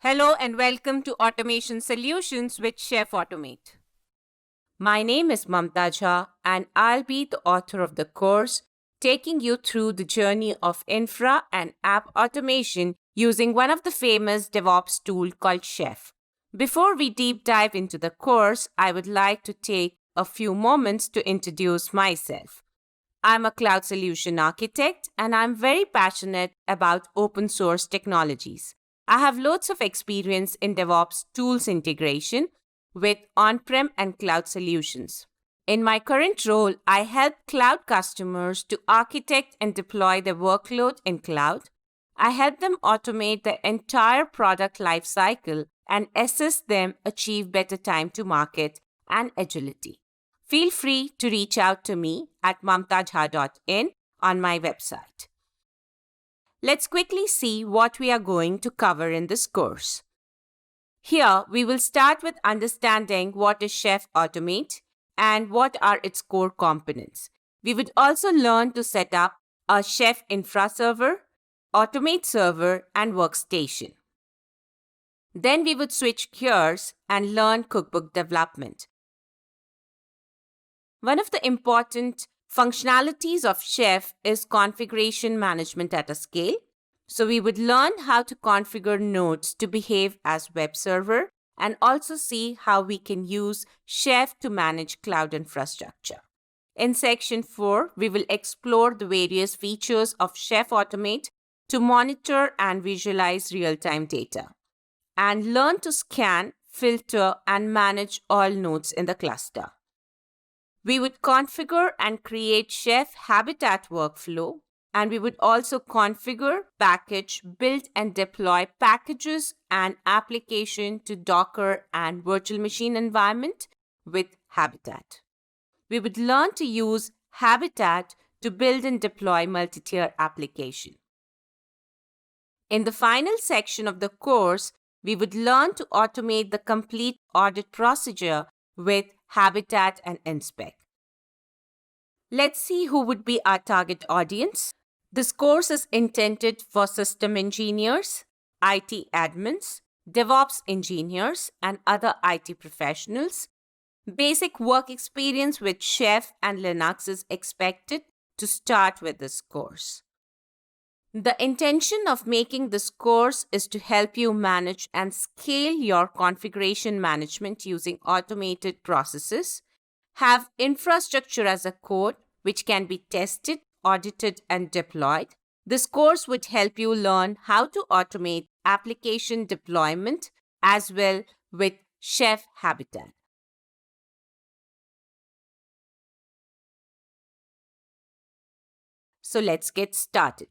Hello and welcome to Automation Solutions with Chef Automate. My name is Mamta Jha and I'll be the author of the course taking you through the journey of infra and app automation using one of the famous DevOps tool called Chef. Before we deep dive into the course, I would like to take a few moments to introduce myself. I'm a cloud solution architect and I'm very passionate about open source technologies. I have loads of experience in DevOps tools integration with on-prem and cloud solutions. In my current role, I help cloud customers to architect and deploy their workload in cloud. I help them automate the entire product lifecycle and assist them achieve better time to market and agility. Feel free to reach out to me at mamtajha.in on my website. Let's quickly see what we are going to cover in this course. Here, we will start with understanding what is Chef Automate and what are its core components. We would also learn to set up a Chef Infra server, Automate server, and workstation. Then we would switch gears and learn cookbook development. One of the important functionalities of Chef is configuration management at a scale. So we would learn how to configure nodes to behave as web server and also see how we can use Chef to manage cloud infrastructure. In section 4, we will explore the various features of Chef Automate to monitor and visualize real-time data and learn to scan, filter, and manage all nodes in the cluster. We would configure and create Chef Habitat workflow, and we would also configure, package, build, and deploy packages and application to Docker and virtual machine environment with Habitat. We would learn to use Habitat to build and deploy multi-tier application. In the final section of the course, we would learn to automate the complete audit procedure with Habitat and Inspect. Let's see who would be our target audience. This course is intended for system engineers, IT admins, DevOps engineers, and other IT professionals. Basic work experience with Chef and Linux is expected to start with this course. The intention of making this course is to help you manage and scale your configuration management using automated processes, have infrastructure as a code which can be tested, audited, and deployed. This course would help you learn how to automate application deployment as well with Chef Habitat. So let's get started.